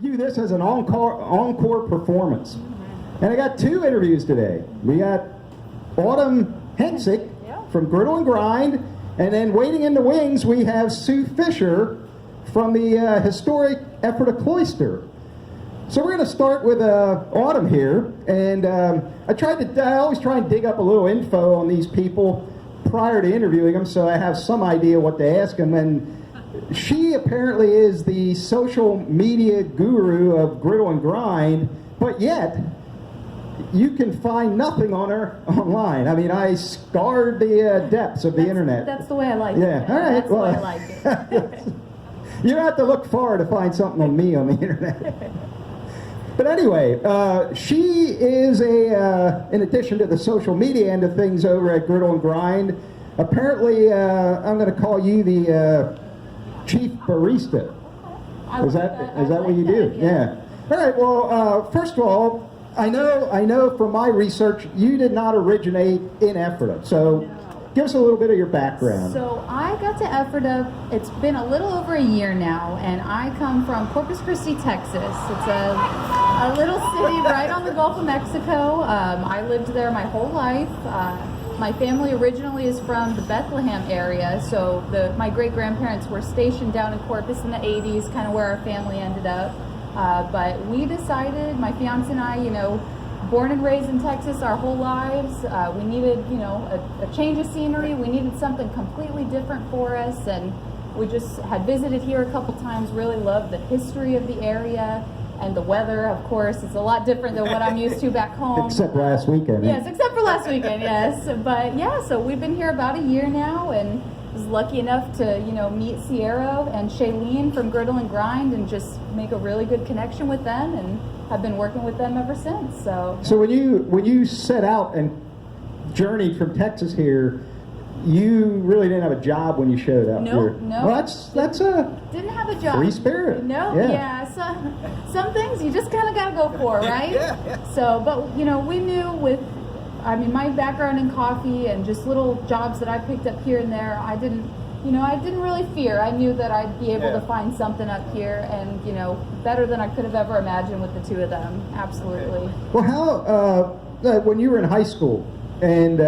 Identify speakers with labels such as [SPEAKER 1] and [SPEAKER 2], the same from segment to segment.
[SPEAKER 1] view this as an encore performance. And I got 2 interviews today. We got Autumn Hensick from Griddle and Grind, and then waiting in the wings we have Sue Fisher from the historic Ephrata Cloister. So we're going to start with Autumn here, and I always try and dig up a little info on these people prior to interviewing them, so I have some idea what to ask them. And she apparently is the social media guru of Griddle and Grind, but yet you can find nothing on her online. I mean, I scoured the depths of the internet.
[SPEAKER 2] That's the way I like it.
[SPEAKER 1] Yeah, all right.
[SPEAKER 2] That's the way I like it.
[SPEAKER 1] You don't have to look far to find something on me on the internet. But anyway, she is in addition to the social media end of things over at Griddle and Grind, apparently I'm going to call you the chief barista. Is that what you do? Yeah. All right. Well, first of all, I know from my research you did not originate in Ephrata, so give us a little bit of your background.
[SPEAKER 2] So I got to Ephrata, it's been a little over a year now, and I come from Corpus Christi, Texas. It's a little city right on the Gulf of Mexico. I lived there my whole life. My family originally is from the Bethlehem area, so my great-grandparents were stationed down in Corpus in the 80s, kind of where our family ended up. But we decided, my fiance and I, born and raised in Texas our whole lives, we needed, a change of scenery. We needed something completely different for us, and we just had visited here a couple times, really loved the history of the area. And the weather, of course, is a lot different than what I'm used to back home.
[SPEAKER 1] Except last weekend.
[SPEAKER 2] Yes, except for last weekend, yes. But yeah, so we've been here about a year now, and was lucky enough to, meet Sierra and Shailene from Griddle and Grind and just make a really good connection with them, and have been working with them ever since. So
[SPEAKER 1] when you set out and journeyed from Texas here, you really didn't have a job when you showed up here.
[SPEAKER 2] No.
[SPEAKER 1] Well, that's a
[SPEAKER 2] didn't have a job.
[SPEAKER 1] Free spirit.
[SPEAKER 2] No, yeah. So, some things you just kind of got to go for, right?
[SPEAKER 1] Yeah.
[SPEAKER 2] So, but we knew my background in coffee and just little jobs that I picked up here and there, I didn't really fear. I knew that I'd be able to find something up here, and better than I could have ever imagined with the 2 of them. Absolutely.
[SPEAKER 1] Well, how when you were in high school and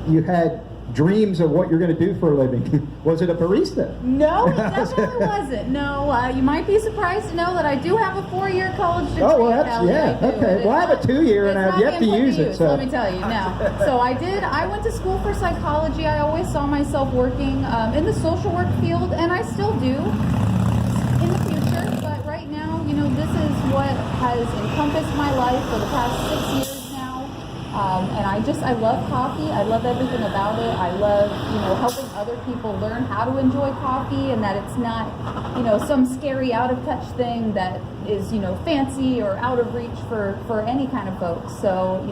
[SPEAKER 1] you had dreams of what you're going to do for a living, was it a barista?
[SPEAKER 2] No, it definitely wasn't. No, you might be surprised to know that I do have a 4-year college degree.
[SPEAKER 1] Oh, well, okay. Well, I have a 2-year and I've yet to use it. So
[SPEAKER 2] let me tell you now. So I went to school for psychology. I always saw myself working in the social work field, and I still do in the future. But right now, this is what has encompassed my life for the past 6 years. And I love coffee. I love everything about it. I love, helping other people learn how to enjoy coffee, and that it's not, some scary out of touch thing that is, fancy or out of reach for any kind of folks. So,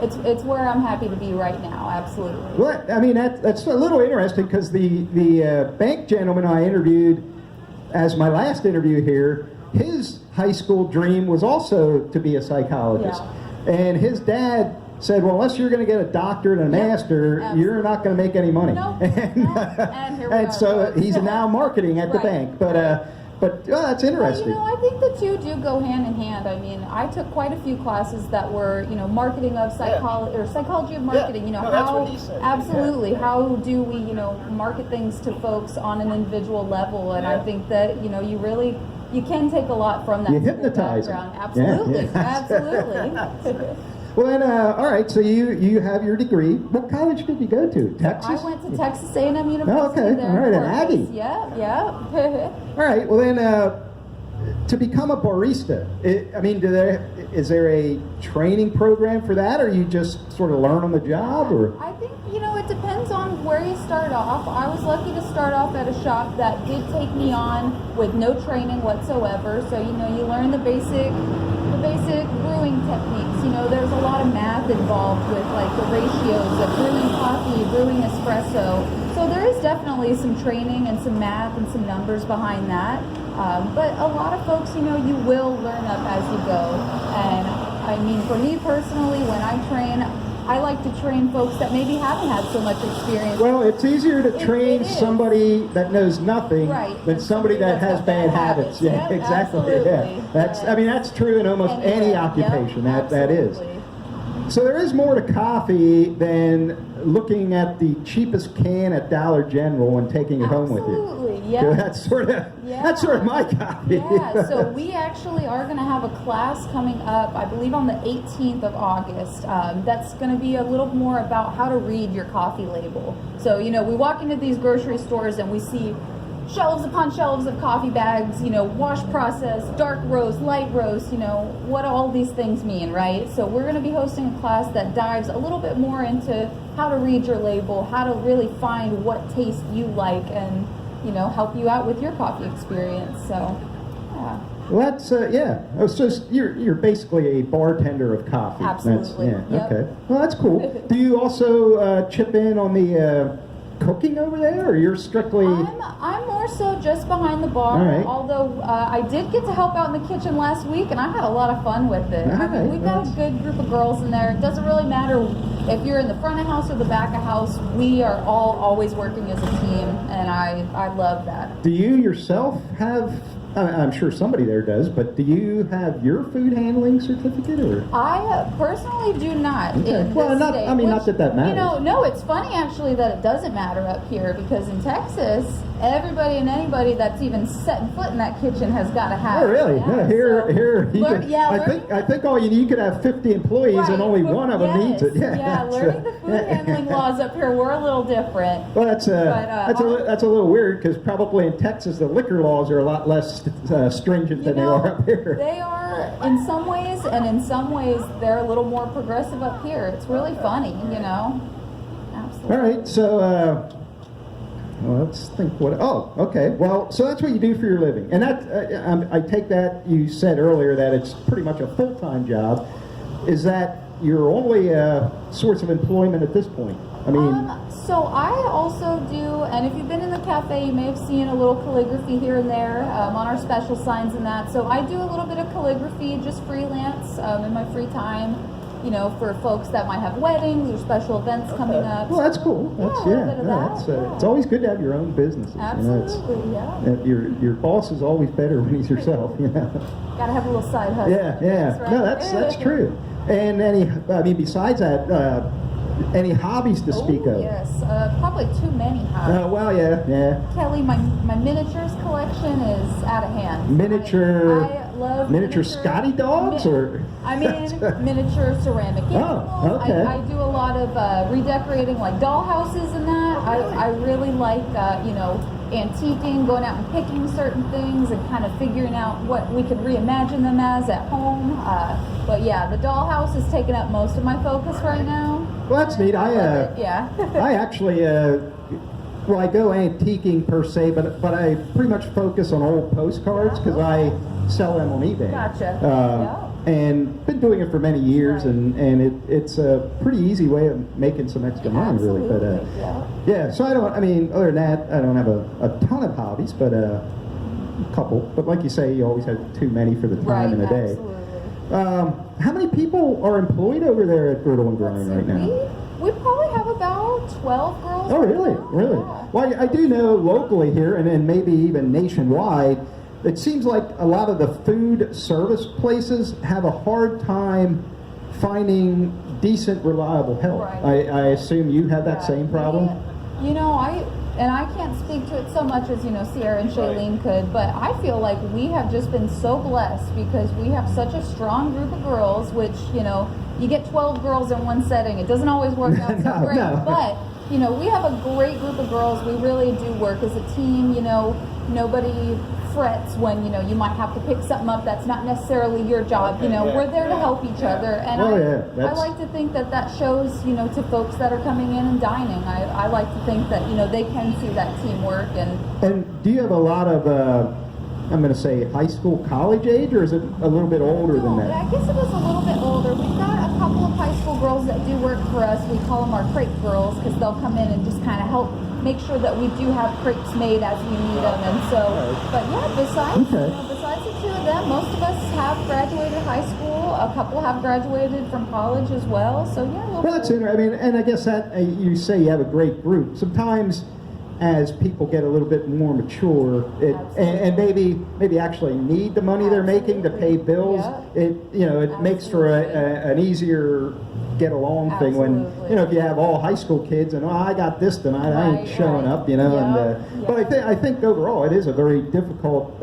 [SPEAKER 2] it's where I'm happy to be right now. Absolutely.
[SPEAKER 1] Well, I mean, that's a little interesting, because the bank gentleman I interviewed as my last interview here, his high school dream was also to be a psychologist.
[SPEAKER 2] Yeah.
[SPEAKER 1] And his dad said, well, unless you're going to get a doctorate and a master,
[SPEAKER 2] absolutely.
[SPEAKER 1] You're not going to make any money.
[SPEAKER 2] No,
[SPEAKER 1] and
[SPEAKER 2] here we are.
[SPEAKER 1] So he's now marketing at the bank. But that's interesting.
[SPEAKER 2] Well, I think the 2 do go hand in hand. I mean, I took quite a few classes that were, marketing of psychology or psychology of marketing.
[SPEAKER 3] That's what he said.
[SPEAKER 2] Absolutely, how do we, market things to folks on an individual level? And I think that, you can take a lot from that.
[SPEAKER 1] You hypnotize
[SPEAKER 2] background.
[SPEAKER 1] them.
[SPEAKER 2] Absolutely,
[SPEAKER 1] absolutely. Well, then, all right. So you have your degree. What college did you go to? Texas.
[SPEAKER 2] I went to Texas A&M University.
[SPEAKER 1] Oh, okay.
[SPEAKER 2] There
[SPEAKER 1] All right, an
[SPEAKER 2] Corpus.
[SPEAKER 1] Aggie.
[SPEAKER 2] Yeah.
[SPEAKER 1] All right. Well, then, to become a barista, is there a training program for that, or you just sort of learn on the job, or?
[SPEAKER 2] I think it depends on where you start off. I was lucky to start off at a shop that did take me on with no training whatsoever. So you learn the basic brewing techniques. There's a lot of math involved with like the ratios of brewing coffee, brewing espresso. So there is definitely some training and some math and some numbers behind that. But a lot of folks, you will learn up as you go. And I mean, for me personally, when I train, I like to train folks that maybe haven't had so much experience.
[SPEAKER 1] Well, it's easier to train
[SPEAKER 2] it is.
[SPEAKER 1] somebody that knows nothing
[SPEAKER 2] Right.
[SPEAKER 1] than somebody that
[SPEAKER 2] that's
[SPEAKER 1] has
[SPEAKER 2] got
[SPEAKER 1] bad habits. Yeah,
[SPEAKER 2] Yep,
[SPEAKER 1] exactly.
[SPEAKER 2] absolutely.
[SPEAKER 1] Yeah, I mean, that's true in almost any
[SPEAKER 2] Anywhere.
[SPEAKER 1] occupation.
[SPEAKER 2] Yep,
[SPEAKER 1] That is.
[SPEAKER 2] absolutely.
[SPEAKER 1] So there is more to coffee than looking at the cheapest can at Dollar General and taking it home with you.
[SPEAKER 2] Absolutely, yeah.
[SPEAKER 1] That's sort of my coffee.
[SPEAKER 2] Yeah, so we actually are going to have a class coming up, I believe on the 18th of August. That's going to be a little more about how to read your coffee label. So, we walk into these grocery stores and we see shelves upon shelves of coffee bags, wash process, dark roast, light roast, what all these things mean, right? So we're going to be hosting a class that dives a little bit more into how to read your label, how to really find what taste you like and, help you out with your coffee experience. So, yeah.
[SPEAKER 1] Well, that's yeah. Oh, so you're basically a bartender of coffee.
[SPEAKER 2] Absolutely. Yep.
[SPEAKER 1] Okay. Well, that's cool. Do you also chip in on the cooking over there, or you're strictly?
[SPEAKER 2] I'm more so just behind the bar.
[SPEAKER 1] All right.
[SPEAKER 2] Although I did get to help out in the kitchen last week, and I had a lot of fun with it.
[SPEAKER 1] All
[SPEAKER 2] I mean,
[SPEAKER 1] right.
[SPEAKER 2] we've got a good group of girls in there. It doesn't really matter if you're in the front of house or the back of house. We are all always working as a team, and I love that.
[SPEAKER 1] Do you yourself have? I'm sure somebody there does, but do you have your food handling certificate, or?
[SPEAKER 2] I personally do not.
[SPEAKER 1] Okay.
[SPEAKER 2] In
[SPEAKER 1] Well,
[SPEAKER 2] this
[SPEAKER 1] not.
[SPEAKER 2] state,
[SPEAKER 1] I mean,
[SPEAKER 2] which,
[SPEAKER 1] not that matters.
[SPEAKER 2] No, it's funny actually that it doesn't matter up here because in Texas, everybody and anybody that's even setting foot in that kitchen has got to have.
[SPEAKER 1] Oh, really?
[SPEAKER 2] it. Yeah,
[SPEAKER 1] No, here. You
[SPEAKER 2] learn-
[SPEAKER 1] could-
[SPEAKER 2] yeah,
[SPEAKER 1] I
[SPEAKER 2] learning-
[SPEAKER 1] think all you could have 50 employees,
[SPEAKER 2] Right,
[SPEAKER 1] and only one of them needs it.
[SPEAKER 2] Yeah,
[SPEAKER 1] that's,
[SPEAKER 2] learning the food handling laws up here were a little different.
[SPEAKER 1] Well, that's a little weird because probably in Texas the liquor laws are a lot less stringent than they are up here.
[SPEAKER 2] They are in some ways, and in some ways they're a little more progressive up here. It's really funny, Absolutely.
[SPEAKER 1] All right, so well, let's think. Oh, okay. Well, so that's what you do for your living, and that I take that you said earlier that it's pretty much a full-time job. Is that your only source of employment at this point? I mean.
[SPEAKER 2] So I also do, and if you've been in the cafe, you may have seen a little calligraphy here and there on our special signs and that. So I do a little bit of calligraphy, just freelance in my free time, for folks that might have weddings or special events coming up.
[SPEAKER 1] Well, that's cool. That's
[SPEAKER 2] a little bit of that.
[SPEAKER 1] It's always good to have your own businesses.
[SPEAKER 2] Absolutely,
[SPEAKER 1] Your boss is always better when he's yourself.
[SPEAKER 2] Got to have a little side hustle.
[SPEAKER 1] Yeah.
[SPEAKER 2] Right.
[SPEAKER 1] No, that's true. And besides that, any hobbies to speak of?
[SPEAKER 2] Yes, probably too many hobbies.
[SPEAKER 1] Well, yeah.
[SPEAKER 2] Kelly, my miniatures collection is out of hand.
[SPEAKER 1] Miniature.
[SPEAKER 2] I love
[SPEAKER 1] miniature Scotty dogs, or?
[SPEAKER 2] I mean, miniature ceramic animals.
[SPEAKER 1] Oh, okay.
[SPEAKER 2] I do a lot of redecorating, like dollhouses and that. I really like, antiquing, going out and picking certain things and kind of figuring out what we can reimagine them as at home. But yeah, the dollhouse is taking up most of my focus right now.
[SPEAKER 1] Well, that's neat.
[SPEAKER 2] Yeah.
[SPEAKER 1] I actually, I go antiquing per se, but I pretty much focus on old postcards because I sell them on eBay.
[SPEAKER 2] Gotcha.
[SPEAKER 1] And been doing it for many years,
[SPEAKER 2] Right.
[SPEAKER 1] and it's a pretty easy way of making some extra money, really. But yeah. So other than that, I don't have a ton of hobbies, but a couple. But like you say, you always have too many for the time in the day.
[SPEAKER 2] Absolutely.
[SPEAKER 1] How many people are employed over there at Girdle and Grind right now?
[SPEAKER 2] We probably have about 12 girls.
[SPEAKER 1] Oh,
[SPEAKER 2] right
[SPEAKER 1] really?
[SPEAKER 2] now.
[SPEAKER 1] Really?
[SPEAKER 2] Yeah.
[SPEAKER 1] Well, I do know locally here, and then maybe even nationwide, it seems like a lot of the food service places have a hard time finding decent, reliable help.
[SPEAKER 2] Right.
[SPEAKER 1] I assume you have that same problem?
[SPEAKER 2] Yeah. I can't speak to it so much as, Sierra and Shailene could, but I feel like we have just been so blessed because we have such a strong group of girls, which, you get 12 girls in one setting. It doesn't always work out so great, but, we have a great group of girls. We really do work as a team. Nobody frets when, you might have to pick something up that's not necessarily your job. We're there to help each other. And I like to think that shows, to folks that are coming in and dining. I like to think that, they can see that teamwork.
[SPEAKER 1] And do you have a lot of, I'm going to say high school, college age, or is it a little bit older than that?
[SPEAKER 2] I guess it is a little bit older. We've got a couple of high school girls that do work for us. We call them our crepe girls because they'll come in and just kind of help make sure that we do have crepes made as we need them. And so, but yeah, besides the two of them, yeah, most of us have graduated high school. A couple have graduated from college as well. So yeah,
[SPEAKER 1] Well, that's interesting. I mean, and I guess that you say you have a great group. Sometimes, as people get a little bit more mature, and maybe actually need the money they're making to pay bills, it makes for an easier get along thing when if you have all high school kids and I got this tonight, I ain't showing up, But I think overall it is a very difficult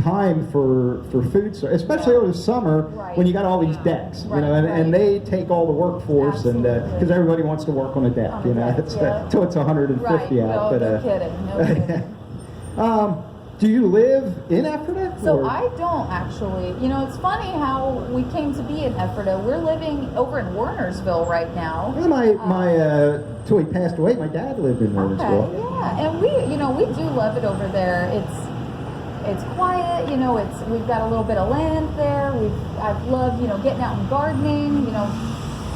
[SPEAKER 1] time for food, especially over the summer when you got all these decks, and they take all the workforce, and because everybody wants to work on a deck, until it's 150 out. But
[SPEAKER 2] no kidding.
[SPEAKER 1] do you live in Ephrata?
[SPEAKER 2] So I don't actually. It's funny how we came to be in Ephrata. We're living over in Wernersville right now.
[SPEAKER 1] Well, till he passed away, my dad lived in Wernersville.
[SPEAKER 2] Okay, yeah, and we do love it over there. It's quiet, we've got a little bit of land there. I've loved, getting out and gardening.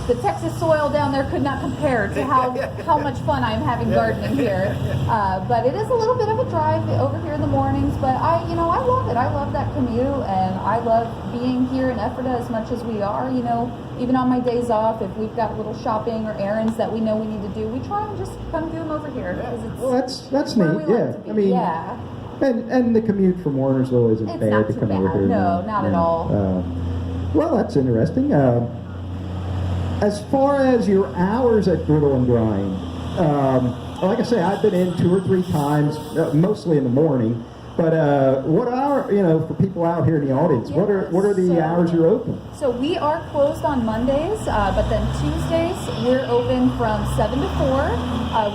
[SPEAKER 2] The Texas soil down there could not compare to how much fun I'm having gardening here. But it is a little bit of a drive over here in the mornings. But I love it. I love that commute, and I love being here in Ephrata as much as we are. Even on my days off, if we've got little shopping or errands that we know we need to do, we try and just come do them over here.
[SPEAKER 1] Well, that's neat. I mean, And the commute from Wernersville isn't bad to come over here.
[SPEAKER 2] No, not at all.
[SPEAKER 1] Well, that's interesting. As far as your hours at Griddle and Grind, like I say, I've been in 2 or 3 times, mostly in the morning. But what are, for people out here in the audience, what are the hours you're open?
[SPEAKER 2] So we are closed on Mondays, but then Tuesdays we're open from 7 to 4.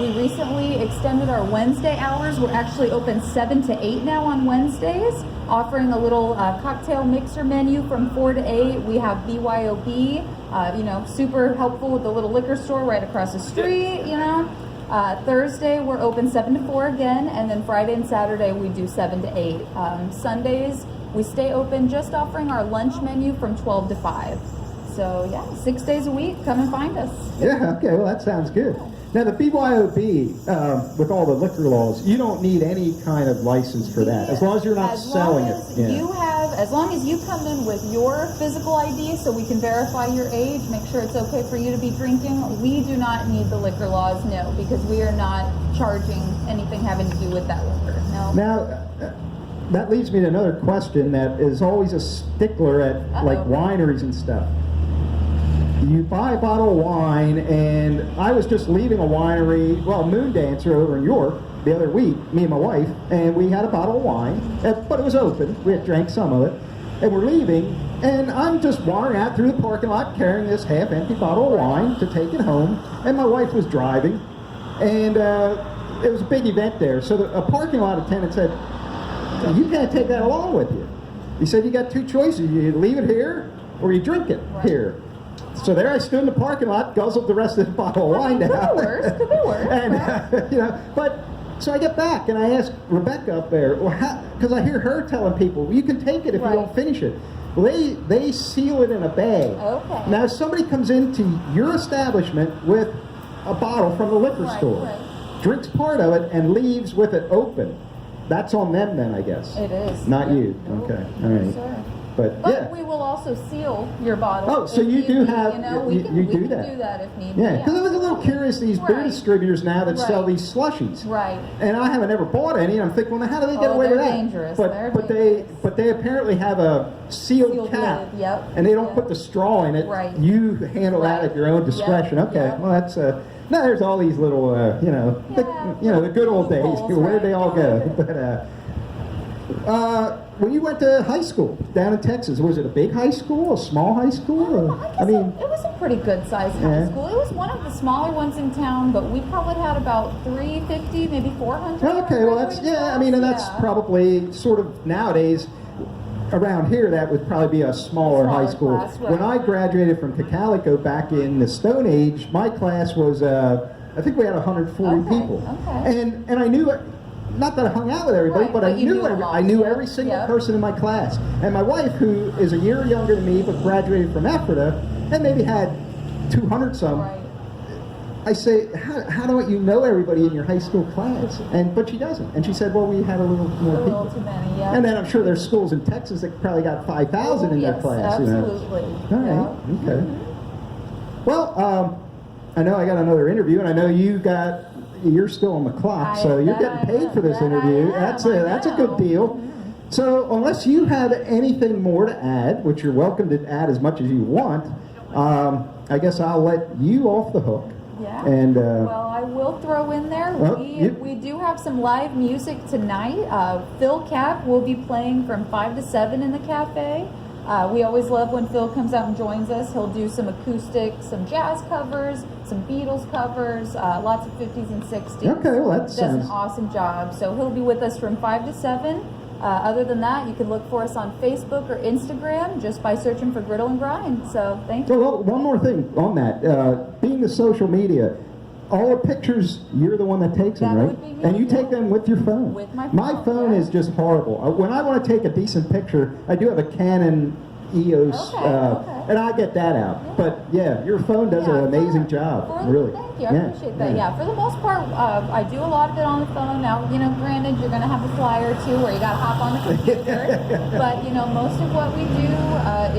[SPEAKER 2] We recently extended our Wednesday hours. We're actually open 7 to 8 now on Wednesdays, offering a little cocktail mixer menu from 4 to 8. We have BYOB, super helpful with the little liquor store right across the street, Thursday we're open 7 to 4 again, and then Friday and Saturday we do 7 to 8. Sundays we stay open, just offering our lunch menu from 12 to 5. So yeah, 6 days a week, come and find us.
[SPEAKER 1] Yeah, okay, well that sounds good. Now the BYOB, with all the liquor laws, you don't need any kind of license for that, as long as you're not selling it.
[SPEAKER 2] As long as you come in with your physical ID so we can verify your age, make sure it's okay for you to be drinking, we do not need the liquor laws, no, because we are not charging anything having to do with that liquor, no.
[SPEAKER 1] Now, that leads me to another question that is always a stickler at like wineries and stuff. You buy a bottle of wine, and I was just leaving a winery, Moon Dancer over in York, the other week, me and my wife, and we had a bottle of wine, but it was open. We had drank some of it, and we're leaving, and I'm just wandering out through the parking lot carrying this half-empty bottle of wine to take it home, and my wife was driving, and it was a big event there, so a parking lot attendant said, "You can't take that along with you." He said, "You got 2 choices. You leave it here, or you drink it here." So there I stood in the parking lot, guzzled the rest of the bottle of wine down.
[SPEAKER 2] Could be worse.
[SPEAKER 1] And, but so I get back and I ask Rebecca up there, because I hear her telling people, you can take it if you don't finish it. Well, they seal it in a bag. Okay. Now, if somebody comes into your establishment with a bottle from the liquor store, drinks part of it, and leaves with it open, that's on them then, I guess.
[SPEAKER 2] It is.
[SPEAKER 1] Not you.
[SPEAKER 2] Nope.
[SPEAKER 1] Okay. All right.
[SPEAKER 2] Sure.
[SPEAKER 1] But
[SPEAKER 2] we will also seal your bottle.
[SPEAKER 1] Oh, so you do have,
[SPEAKER 2] we
[SPEAKER 1] you
[SPEAKER 2] can
[SPEAKER 1] do that.
[SPEAKER 2] do that if need be.
[SPEAKER 1] Yeah, because I was a little curious, these beer distributors now that sell these slushies.
[SPEAKER 2] Right.
[SPEAKER 1] And I haven't ever bought any, and I'm thinking, well, how do they get away with that?
[SPEAKER 2] Dangerous.
[SPEAKER 1] But they apparently have a sealed cap, and they don't put the straw in it.
[SPEAKER 2] Right.
[SPEAKER 1] You handle that at your own discretion. Okay, well, that's, now there's all these little, the good old days. Where did they all go? But, when you went to high school down in Texas, was it a big high school, a small high school?
[SPEAKER 2] I mean, it was a pretty good sized high school. It was one of the smaller ones in town, but we probably had about 350, maybe 400.
[SPEAKER 1] Okay, well that's and that's probably sort of nowadays around here that would probably be a smaller high school.
[SPEAKER 2] Class, right.
[SPEAKER 1] When I graduated from Cocalico back in the Stone Age, my class was I think we had 140 people, and I knew it. Not that I hung out with everybody, but I knew every single person in my class. And my wife, who is a year younger than me, but graduated from Ephrata, and maybe had 200 some. I say, how don't you know everybody in your high school class? But she doesn't. And she said, well, we had a little more
[SPEAKER 2] A
[SPEAKER 1] people.
[SPEAKER 2] little too many, yeah.
[SPEAKER 1] And then I'm sure there's schools in Texas that probably got 5,000 in their
[SPEAKER 2] Yes,
[SPEAKER 1] class.
[SPEAKER 2] absolutely.
[SPEAKER 1] All right, okay. Well, I know I got another interview, and I know you're still on the clock, so you're getting paid for this interview. That's a good deal. So unless you have anything more to add, which you're welcome to add as much as you want, I guess I'll let you off the hook.
[SPEAKER 2] Yeah.
[SPEAKER 1] And
[SPEAKER 2] well, I will throw in there. We do have some live music tonight. Phil Cap will be playing from 5 to 7 in the cafe. We always love when Phil comes out and joins us. He'll do some acoustic, some jazz covers, some Beatles covers, lots of 50s and 60s.
[SPEAKER 1] Okay, well that
[SPEAKER 2] does
[SPEAKER 1] sounds
[SPEAKER 2] an awesome job. So he'll be with us from 5 to 7. Other than that, you can look for us on Facebook or Instagram just by searching for Griddle and Grind. So thank you.
[SPEAKER 1] Well, one more thing on that. Being the social media, all the pictures, you're the one that takes them,
[SPEAKER 2] That
[SPEAKER 1] right?
[SPEAKER 2] would be me,
[SPEAKER 1] And you
[SPEAKER 2] yeah.
[SPEAKER 1] take them with your phone.
[SPEAKER 2] With my
[SPEAKER 1] My
[SPEAKER 2] phone,
[SPEAKER 1] phone
[SPEAKER 2] yeah.
[SPEAKER 1] is just horrible. When I want to take a decent picture, I do have a Canon EOS,
[SPEAKER 2] Okay.
[SPEAKER 1] and I get that out.
[SPEAKER 2] Yeah.
[SPEAKER 1] But yeah, your phone does an amazing job, really.
[SPEAKER 2] Thank you. I appreciate that. Yeah, for the most part, I do a lot of it on the phone. Now, granted, you're going to have a flyer or two where you got to hop on the computer. But, most of what we do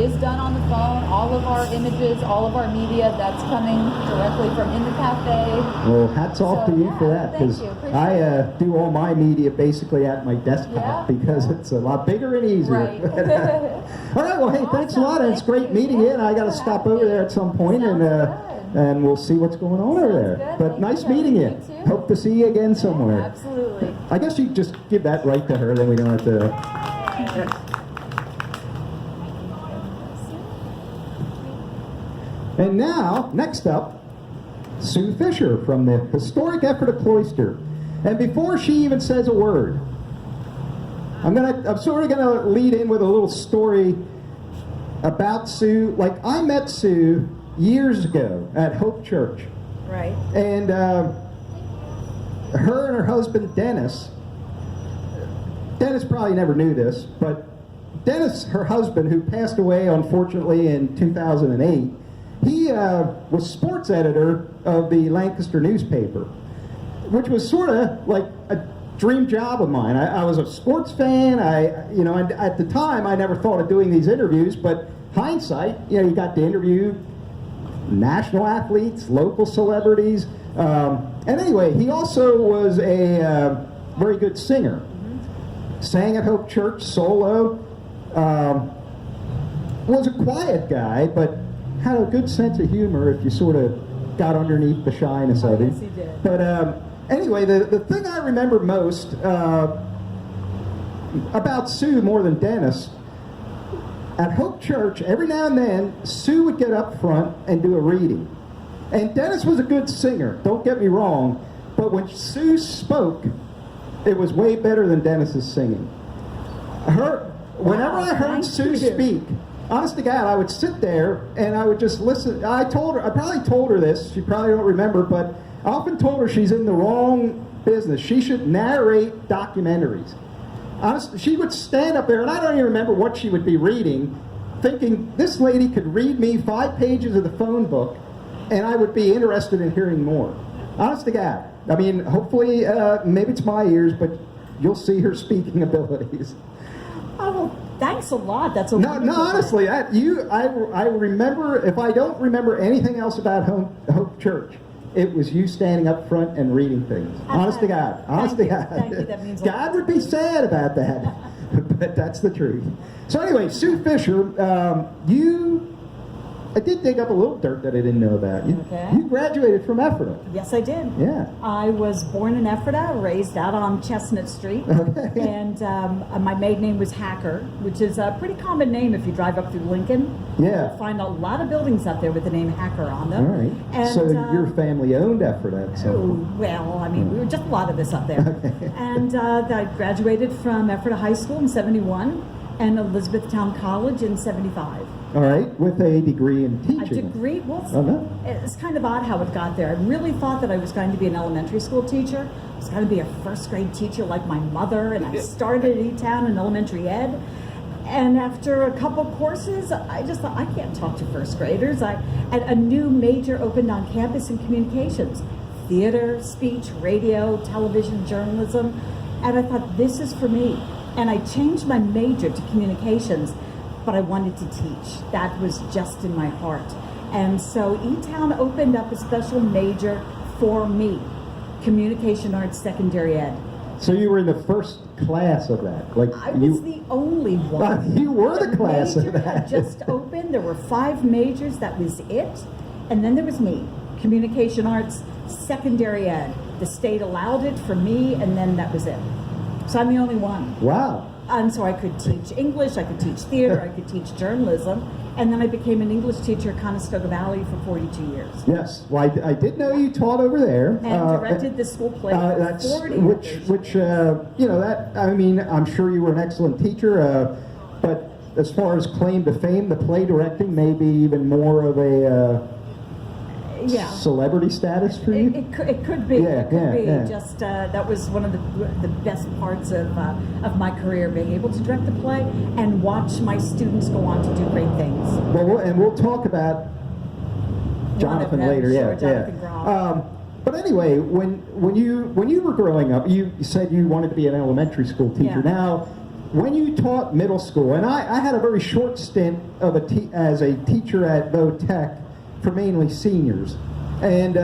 [SPEAKER 2] is done on the phone. All of our images, all of our media, that's coming directly from in the cafe.
[SPEAKER 1] Well, hats off to you for that,
[SPEAKER 2] thank
[SPEAKER 1] because
[SPEAKER 2] you. Appreciate
[SPEAKER 1] I do all my media basically at my desktop because it's a lot bigger and easier.
[SPEAKER 2] Right.
[SPEAKER 1] All right, well, hey, thanks a lot, and it's great meeting you, and I got to stop over there at some point, and we'll see what's going on over there.
[SPEAKER 2] Good.
[SPEAKER 1] But
[SPEAKER 2] Thank
[SPEAKER 1] nice
[SPEAKER 2] you.
[SPEAKER 1] meeting you.
[SPEAKER 2] You too.
[SPEAKER 1] Hope to see you again somewhere.
[SPEAKER 2] Absolutely.
[SPEAKER 1] I guess you just give that right to her, then we don't have to... And now, next up, Sue Fisher from the historic Ephrata Cloister. And before she even says a word, I'm sort of gonna lead in with a little story about Sue. Like, I met Sue years ago at Hope Church.
[SPEAKER 3] Right.
[SPEAKER 1] And her and her husband Dennis probably never knew this, but Dennis, her husband, who passed away unfortunately in 2008, he was sports editor of the Lancaster newspaper, which was sort of like a dream job of mine. I was a sports fan. And at the time I never thought of doing these interviews, but hindsight, you got to interview national athletes, local celebrities, and anyway, he also was a very good singer. Sang at Hope Church solo. Was a quiet guy, but had a good sense of humor if you sort of got underneath the shyness of him.
[SPEAKER 3] Yes, he did.
[SPEAKER 1] But anyway, the thing I remember most about Sue more than Dennis, at Hope Church, every now and then, Sue would get up front and do a reading. And Dennis was a good singer, don't get me wrong, but when Sue spoke, it was way better than Dennis's singing. Whenever I heard Sue speak, honest to God, I would sit there and I would just listen. I probably told her this, she probably don't remember, but I often told her she's in the wrong business. She should narrate documentaries. Honestly, she would stand up there, and I don't even remember what she would be reading, thinking this lady could read me 5 pages of the phone book, and I would be interested in hearing more. Honest to God. I mean, hopefully, maybe it's my ears, but you'll see her speaking abilities.
[SPEAKER 3] Oh, well, thanks a lot. That's a
[SPEAKER 1] No,
[SPEAKER 3] wonderful
[SPEAKER 1] honestly, I remember, if I don't remember anything else about Hope Church, it was you standing up front and reading things. Honest to God. Honest to God.
[SPEAKER 3] Thank you. That means a lot.
[SPEAKER 1] God would be sad about that, but that's the truth. So anyway, Sue Fisher, I did dig up a little dirt that I didn't know about you.
[SPEAKER 3] Okay.
[SPEAKER 1] You graduated from Ephrata.
[SPEAKER 3] Yes, I did.
[SPEAKER 1] Yeah.
[SPEAKER 3] I was born in Ephrata, raised out on Chestnut Street.
[SPEAKER 1] Okay.
[SPEAKER 3] And my maiden name was Hacker, which is a pretty common name if you drive up through Lincoln.
[SPEAKER 1] Yeah.
[SPEAKER 3] You'll find a lot of buildings up there with the name Hacker on
[SPEAKER 1] All
[SPEAKER 3] them.
[SPEAKER 1] right.
[SPEAKER 3] And,
[SPEAKER 1] So your family owned Ephrata.
[SPEAKER 3] well, I mean, we were just a lot of us up there. And I graduated from Ephrata High School in 71 and Elizabethtown College in 75.
[SPEAKER 1] All right, with a degree in teaching.
[SPEAKER 3] A degree? Well,
[SPEAKER 1] Oh, no.
[SPEAKER 3] it's kind of odd how it got there. I really thought that I was going to be an elementary school teacher. I was going to be a first grade teacher like my mother, and I started at E-Town in elementary ed. And after a couple courses, I just thought, I can't talk to first graders. And a new major opened on campus in communications, theater, speech, radio, television, journalism. And I thought, this is for me. And I changed my major to communications, but I wanted to teach. That was just in my heart. And so E-Town opened up a special major for me, communication arts secondary ed.
[SPEAKER 1] So you were in the first class of that? Like
[SPEAKER 3] I was the only one.
[SPEAKER 1] You were the class of
[SPEAKER 3] major
[SPEAKER 1] that.
[SPEAKER 3] had just opened. There were 5 majors. That was it. And then there was me, communication arts secondary ed. The state allowed it for me, and then that was it. So I'm the only one.
[SPEAKER 1] Wow.
[SPEAKER 3] And so I could teach English, I could teach theater, I could teach journalism, and then I became an English teacher at Conestoga Valley for 42 years.
[SPEAKER 1] Yes. Well, I did know you taught over there.
[SPEAKER 3] And directed the school play for
[SPEAKER 1] that's
[SPEAKER 3] 40 years.
[SPEAKER 1] which you know, that, I mean, I'm sure you were an excellent teacher, but as far as claim to fame, the play directing may be even more of a celebrity status for you?
[SPEAKER 3] It could be.
[SPEAKER 1] Yeah,
[SPEAKER 3] it could be.
[SPEAKER 1] yeah.
[SPEAKER 3] Just that was one of the best parts of my career, being able to direct the play and watch my students go on to do great things.
[SPEAKER 1] Well, we'll talk about Jonathan
[SPEAKER 3] them,
[SPEAKER 1] later.
[SPEAKER 3] sure,
[SPEAKER 1] Yeah,
[SPEAKER 3] Jonathan Groff.
[SPEAKER 1] But anyway, when you were growing up, you said you wanted to be an elementary school teacher.
[SPEAKER 3] Yeah.
[SPEAKER 1] Now, when you taught middle school, and I had a very short stint of as a teacher at Bow Tech for mainly seniors, and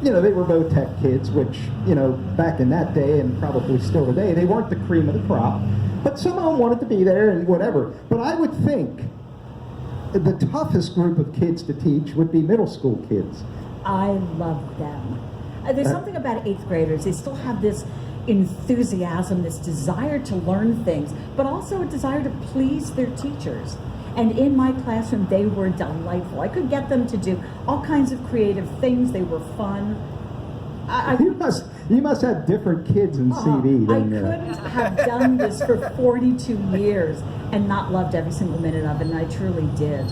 [SPEAKER 1] you know, they were Bow Tech kids, which, you know, back in that day and probably still today, they weren't the cream of the crop, but some of them wanted to be there and whatever. But I would think the toughest group of kids to teach would be middle school kids.
[SPEAKER 3] I love them. There's something about 8th graders. They still have this enthusiasm, this desire to learn things, but also a desire to please their teachers. And in my classroom, they were delightful. I could get them to do all kinds of creative things. They were fun.
[SPEAKER 1] You must have different kids in CD
[SPEAKER 3] I
[SPEAKER 1] than
[SPEAKER 3] couldn't have done this for 42 years and not loved every single minute of it, and I truly did.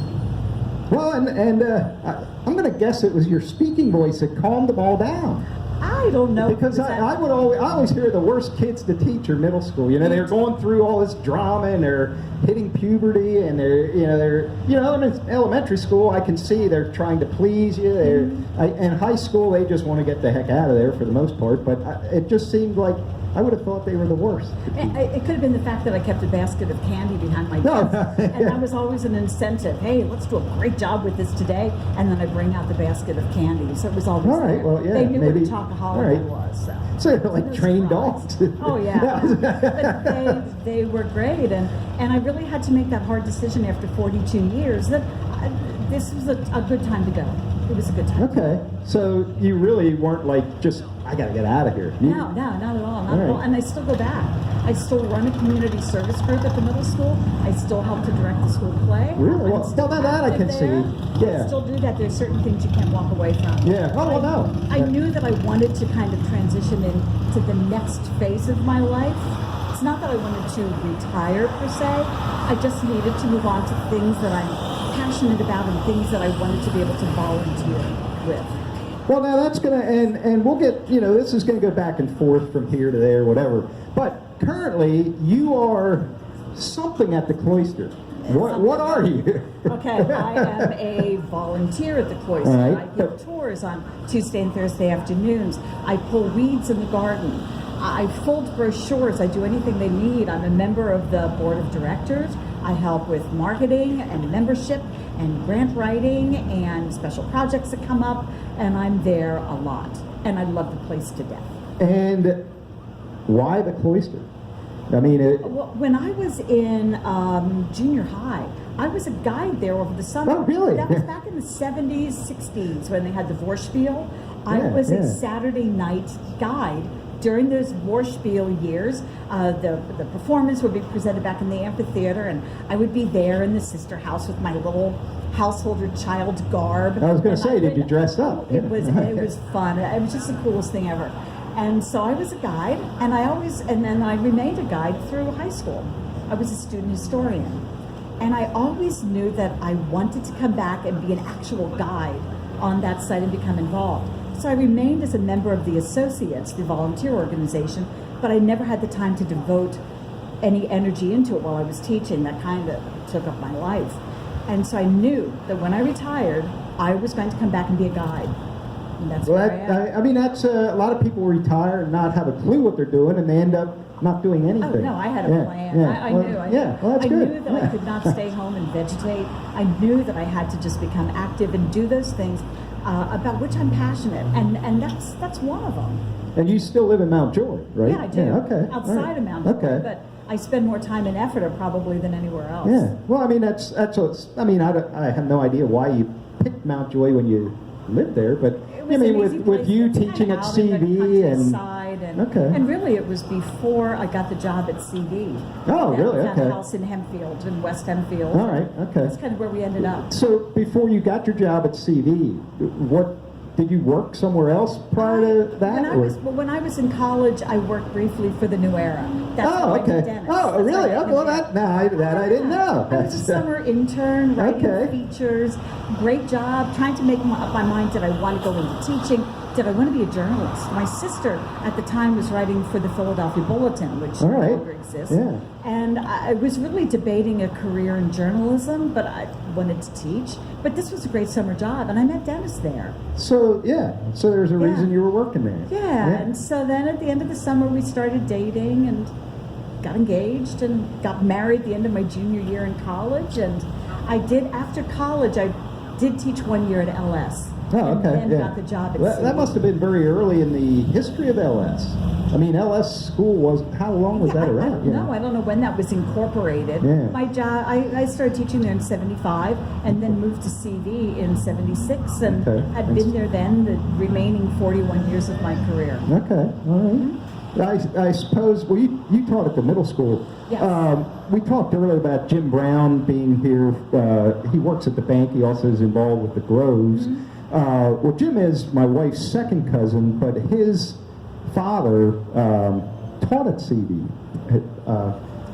[SPEAKER 1] Well, and I'm going to guess it was your speaking voice that calmed them all down.
[SPEAKER 3] I don't know.
[SPEAKER 1] Because I always hear the worst kids to teach are middle school. You know, they're going through all this drama and they're hitting puberty and they're in elementary school, I can see they're trying to please you. In high school, they just want to get the heck out of there for the most part. But it just seemed like I would have thought they were the worst.
[SPEAKER 3] It could have been the fact that I kept a basket of candy behind my desk, and that was always an incentive. Hey, let's do a great job with this today, and then I bring out the basket of candy. So it was always
[SPEAKER 1] all right.
[SPEAKER 3] there.
[SPEAKER 1] Well, yeah,
[SPEAKER 3] they knew
[SPEAKER 1] maybe,
[SPEAKER 3] what a chocoholic I was.
[SPEAKER 1] So they're like trained dogs.
[SPEAKER 3] Oh yeah, but they were great, and I really had to make that hard decision after 42 years that this was a good time to go. It was a good time.
[SPEAKER 1] Okay, so you really weren't like just, I got to get out of here.
[SPEAKER 3] No, not at all. Not at all. And I still go back. I still run a community service group at the middle school. I still help to direct the school play.
[SPEAKER 1] Really? Well, that I can see. Yeah.
[SPEAKER 3] I still do that. There's certain things you can't walk away from.
[SPEAKER 1] Yeah. Oh, well, no.
[SPEAKER 3] I knew that I wanted to kind of transition into the next phase of my life. It's not that I wanted to retire per se. I just needed to move on to things that I'm passionate about and things that I wanted to be able to volunteer with.
[SPEAKER 1] Well, now that's going to, and we'll get, this is going to go back and forth from here to there, whatever. But currently, you are something at the cloister. What are you?
[SPEAKER 3] Okay, I am a volunteer at the cloister.
[SPEAKER 1] Right.
[SPEAKER 3] I give tours on Tuesday and Thursday afternoons. I pull weeds in the garden. I fold brochures. I do anything they need. I'm a member of the board of directors. I help with marketing and membership and grant writing and special projects that come up, and I'm there a lot. And I love the place to death.
[SPEAKER 1] And why the cloister? I mean,
[SPEAKER 3] well, when I was in junior high, I was a guide there over the summer.
[SPEAKER 1] Oh, really?
[SPEAKER 3] That was back in the 70s, 60s when they had the Vorspiel. I was a Saturday night guide. During those Vorspiel years, the performance would be presented back in the amphitheater, and I would be there in the sister house with my little householder child garb.
[SPEAKER 1] I was going to say, did you dress up?
[SPEAKER 3] It was fun. It was just the coolest thing ever. And so I was a guide, and then I remained a guide through high school. I was a student historian. And I always knew that I wanted to come back and be an actual guide on that site and become involved. So I remained as a member of the Associates, the volunteer organization, but I never had the time to devote any energy into it while I was teaching. That kind of took up my life. And so I knew that when I retired, I was going to come back and be a guide. And that's
[SPEAKER 1] Well,
[SPEAKER 3] where I am.
[SPEAKER 1] I mean, that's a lot of people retire and not have a clue what they're doing, and they end up not doing anything.
[SPEAKER 3] Oh, no, I had a plan.
[SPEAKER 1] Yeah.
[SPEAKER 3] I
[SPEAKER 1] Well,
[SPEAKER 3] knew.
[SPEAKER 1] yeah, well, that's
[SPEAKER 3] I
[SPEAKER 1] good.
[SPEAKER 3] knew that I could not stay home and vegetate. I knew that I had to just become active and do those things about which I'm passionate. And that's one of them.
[SPEAKER 1] And you still live in Mount Joy, right?
[SPEAKER 3] Yeah, I do.
[SPEAKER 1] Yeah, okay.
[SPEAKER 3] Outside
[SPEAKER 1] All right.
[SPEAKER 3] of Mount Joy.
[SPEAKER 1] Okay.
[SPEAKER 3] But I spend more time in Ephrata probably than anywhere else.
[SPEAKER 1] Yeah. Well, I mean, that's what's, I mean, I have no idea why you picked Mount Joy when you lived there, but
[SPEAKER 3] It was
[SPEAKER 1] I mean,
[SPEAKER 3] an
[SPEAKER 1] with
[SPEAKER 3] easy
[SPEAKER 1] with
[SPEAKER 3] place
[SPEAKER 1] you
[SPEAKER 3] to
[SPEAKER 1] teaching
[SPEAKER 3] hang
[SPEAKER 1] at
[SPEAKER 3] out in the
[SPEAKER 1] CV and
[SPEAKER 3] countryside
[SPEAKER 1] okay.
[SPEAKER 3] and really it was before I got the job at CV.
[SPEAKER 1] Oh, really?
[SPEAKER 3] Down
[SPEAKER 1] Okay.
[SPEAKER 3] a house in Hempfield, in West Hempfield.
[SPEAKER 1] All right. Okay.
[SPEAKER 3] That's kind of where we ended up.
[SPEAKER 1] So before you got your job at CV, what did you work somewhere else prior to that?
[SPEAKER 3] When I was in college, I worked briefly for the New Era. That's
[SPEAKER 1] Oh,
[SPEAKER 3] where I did
[SPEAKER 1] okay.
[SPEAKER 3] Dennis.
[SPEAKER 1] Oh,
[SPEAKER 3] That's
[SPEAKER 1] really?
[SPEAKER 3] where I
[SPEAKER 1] Oh,
[SPEAKER 3] did
[SPEAKER 1] well,
[SPEAKER 3] Dennis.
[SPEAKER 1] that I didn't know.
[SPEAKER 3] I was a summer intern, writing
[SPEAKER 1] Okay.
[SPEAKER 3] features, great job, trying to make up my mind, did I want to go into teaching? Did I want to be a journalist? My sister at the time was writing for the Philadelphia Bulletin, which
[SPEAKER 1] All
[SPEAKER 3] no
[SPEAKER 1] right.
[SPEAKER 3] longer exists.
[SPEAKER 1] Yeah.
[SPEAKER 3] And I was really debating a career in journalism, but I wanted to teach. But this was a great summer job, and I met Dennis there.
[SPEAKER 1] So yeah, so there's a
[SPEAKER 3] Yeah.
[SPEAKER 1] reason you were working there.
[SPEAKER 3] Yeah, and so then at the end of the summer, we started dating and got engaged and got married the end of my junior year in college. And after college, I did teach 1 year at LS.
[SPEAKER 1] Oh,
[SPEAKER 3] and
[SPEAKER 1] okay.
[SPEAKER 3] then
[SPEAKER 1] Yeah.
[SPEAKER 3] got the job at
[SPEAKER 1] That
[SPEAKER 3] CV.
[SPEAKER 1] must have been very early in the history of LS. I mean, LS school was, how long was that
[SPEAKER 3] I
[SPEAKER 1] around?
[SPEAKER 3] don't know. I don't know when that was incorporated.
[SPEAKER 1] Yeah.
[SPEAKER 3] My job, I started teaching there in 75 and then moved to CV in 76 and
[SPEAKER 1] Okay.
[SPEAKER 3] had been there then the remaining 41 years of my career.
[SPEAKER 1] Okay, all right. I suppose, well, you taught at the middle school.
[SPEAKER 3] Yes.
[SPEAKER 1] We talked earlier about Jim Brown being here. He works at the bank. He also is involved with the Groves. Well, Jim is my wife's second cousin, but his father taught at CV.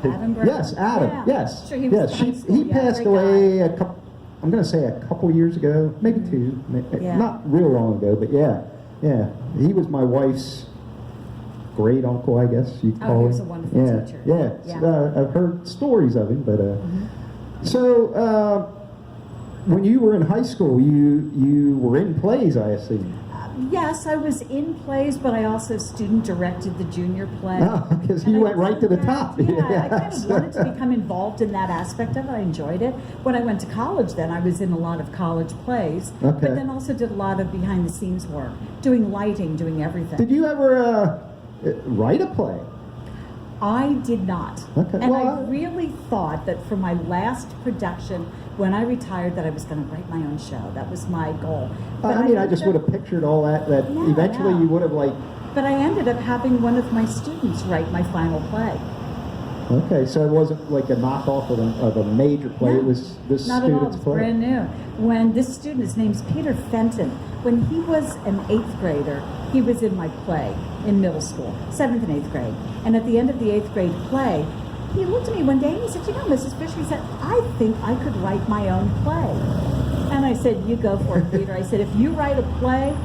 [SPEAKER 3] Adam Brown?
[SPEAKER 1] Yes, Adam.
[SPEAKER 3] Yeah.
[SPEAKER 1] Yes.
[SPEAKER 3] Sure, he was
[SPEAKER 1] yes.
[SPEAKER 3] at high school.
[SPEAKER 1] He
[SPEAKER 3] Yeah,
[SPEAKER 1] passed
[SPEAKER 3] great
[SPEAKER 1] away a couple. I'm going to say a couple years ago, maybe two.
[SPEAKER 3] Yeah.
[SPEAKER 1] Not real long ago, but yeah. He was my wife's great uncle, I guess you'd call him.
[SPEAKER 3] he was a wonderful teacher.
[SPEAKER 1] Yeah.
[SPEAKER 3] Yeah.
[SPEAKER 1] I've heard stories of him, but so when you were in high school, you were in plays, I assume.
[SPEAKER 3] Yes, I was in plays, but I also student directed the junior play.
[SPEAKER 1] Oh, because
[SPEAKER 3] And
[SPEAKER 1] you
[SPEAKER 3] I
[SPEAKER 1] went right to the
[SPEAKER 3] did
[SPEAKER 1] top.
[SPEAKER 3] that. Yeah, I kind
[SPEAKER 1] Yes.
[SPEAKER 3] of wanted to become involved in that aspect of it. I enjoyed it. When I went to college then, I was in a lot of college plays,
[SPEAKER 1] Okay.
[SPEAKER 3] but then also did a lot of behind-the-scenes work, doing lighting, doing everything.
[SPEAKER 1] Did you ever write a play?
[SPEAKER 3] I did not.
[SPEAKER 1] Okay.
[SPEAKER 3] And
[SPEAKER 1] Well,
[SPEAKER 3] I really thought that for my last production, when I retired, that I was going to write my own show. That was my goal. But
[SPEAKER 1] I mean, I just
[SPEAKER 3] ended
[SPEAKER 1] would
[SPEAKER 3] up-
[SPEAKER 1] have pictured all that
[SPEAKER 3] Yeah,
[SPEAKER 1] eventually
[SPEAKER 3] yeah.
[SPEAKER 1] you would have like,
[SPEAKER 3] But I ended up having one of my students write my final play.
[SPEAKER 1] okay, so it wasn't like a knockoff of a major play,
[SPEAKER 3] No,
[SPEAKER 1] it was this
[SPEAKER 3] not at all.
[SPEAKER 1] student's
[SPEAKER 3] It's
[SPEAKER 1] play.
[SPEAKER 3] brand new. When this student, his name's Peter Fenton, when he was an 8th grader, he was in my play in middle school, 7th and 8th grade. And at the end of the 8th grade play, he looked at me one day and he said, you know, Mrs. Fisher, he said, I think I could write my own play. And I said, you go for it, Peter. I said, if you write a play,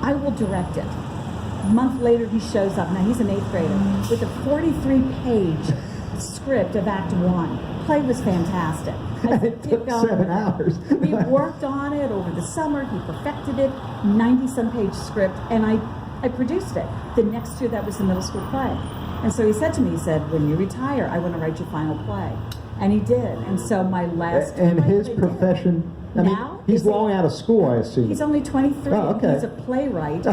[SPEAKER 3] I will direct it. A month later, he shows up. Now, he's an 8th grader with a 43-page script of Act 1. Play was fantastic. I said,
[SPEAKER 1] It took
[SPEAKER 3] "Keep going."
[SPEAKER 1] 7 hours.
[SPEAKER 3] We worked on it over the summer. He perfected it, 90-some page script, and I produced it. The next year, that was the middle school play. And so he said to me, he said, when you retire, I want to write your final play. And he did. And so my last
[SPEAKER 1] And
[SPEAKER 3] play
[SPEAKER 1] his
[SPEAKER 3] that I did-
[SPEAKER 1] profession, I mean,
[SPEAKER 3] Now,
[SPEAKER 1] he's
[SPEAKER 3] is it-
[SPEAKER 1] long out of school, I assume.
[SPEAKER 3] He's only 23.
[SPEAKER 1] Oh, okay.
[SPEAKER 3] He's a playwright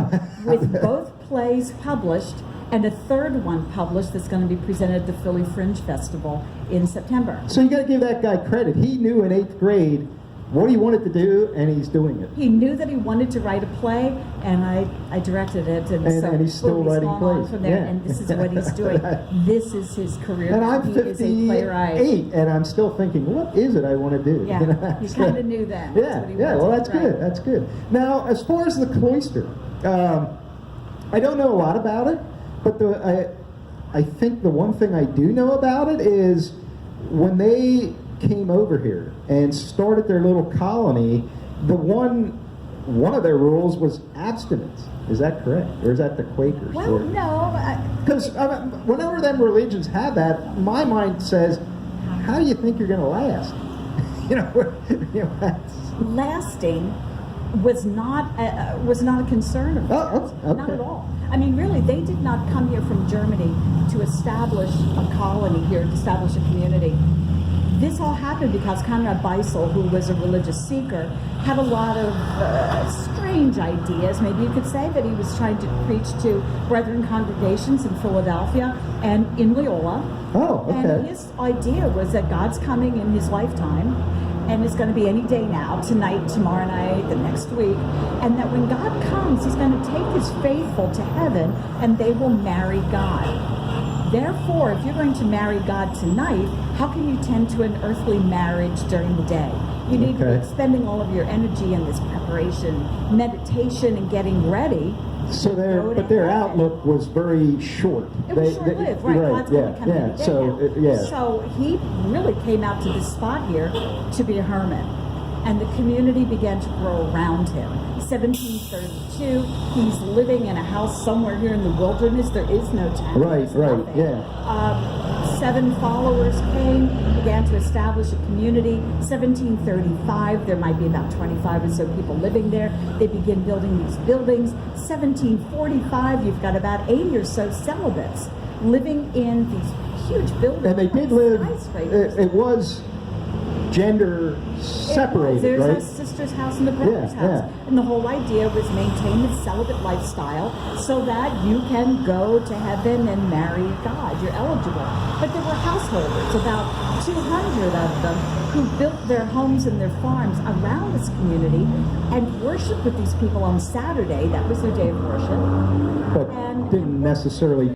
[SPEAKER 3] with both plays published and a third one published that's going to be presented at the Philly Fringe Festival in September.
[SPEAKER 1] So you got to give that guy credit. He knew in 8th grade what he wanted to do, and he's doing it.
[SPEAKER 3] He knew that he wanted to write a play, and I directed it.
[SPEAKER 1] And he's still
[SPEAKER 3] boom,
[SPEAKER 1] writing
[SPEAKER 3] gone on
[SPEAKER 1] plays.
[SPEAKER 3] from there,
[SPEAKER 1] Yeah.
[SPEAKER 3] and this is what he's doing. This is his career.
[SPEAKER 1] And I'm
[SPEAKER 3] he is a playwright.
[SPEAKER 1] 58, and I'm still thinking, what is it I want to do?
[SPEAKER 3] Yeah,
[SPEAKER 1] You know,
[SPEAKER 3] he
[SPEAKER 1] so-
[SPEAKER 3] kind of knew then. That's
[SPEAKER 1] Yeah,
[SPEAKER 3] what he
[SPEAKER 1] yeah. Well,
[SPEAKER 3] wanted,
[SPEAKER 1] that's
[SPEAKER 3] right.
[SPEAKER 1] good. That's good. Now, as far as the cloister, I don't know a lot about it, but I think the one thing I do know about it is when they came over here and started their little colony, the one one of their rules was abstinence. Is that correct? Or is that the Quakers?
[SPEAKER 3] Well, no.
[SPEAKER 1] Because whenever them religions have that, my mind says, how do you think you're going to last? That's...
[SPEAKER 3] Lasting was not a concern of theirs.
[SPEAKER 1] Oh, okay.
[SPEAKER 3] Not at all. I mean, really, they did not come here from Germany to establish a colony here, to establish a community. This all happened because Conrad Beissel, who was a religious seeker, had a lot of strange ideas. Maybe you could say that he was trying to preach to brethren congregations in Philadelphia and in Loyola.
[SPEAKER 1] Oh, okay.
[SPEAKER 3] And his idea was that God's coming in his lifetime, and it's going to be any day now, tonight, tomorrow night, the next week, and that when God comes, he's going to take his faithful to heaven, and they will marry God. Therefore, if you're going to marry God tonight, how can you tend to an earthly marriage during the day? You need to be spending all of your energy in this preparation, meditation, and getting ready.
[SPEAKER 1] So their outlook was very short.
[SPEAKER 3] It was short-lived, right? God's going to come in a day now. So he really came out to this spot here to be a hermit, and the community began to grow around him. 1732, he's living in a house somewhere here in the wilderness. There is no town.
[SPEAKER 1] Right, yeah.
[SPEAKER 3] 7 followers came, began to establish a community. 1735, there might be about 25 or so people living there. They begin building these buildings. 1745, you've got about 80 or so celibates living in these huge buildings.
[SPEAKER 1] And they did live, it was gender separated,
[SPEAKER 3] There's
[SPEAKER 1] right?
[SPEAKER 3] a sister's house and the brother's house.
[SPEAKER 1] Yeah.
[SPEAKER 3] And the whole idea was maintain the celibate lifestyle so that you can go to heaven and marry God. You're eligible. But there were householders, about 200 of them, who built their homes and their farms around this community and worshiped with these people on Saturday. That was their day of worship.
[SPEAKER 1] But didn't necessarily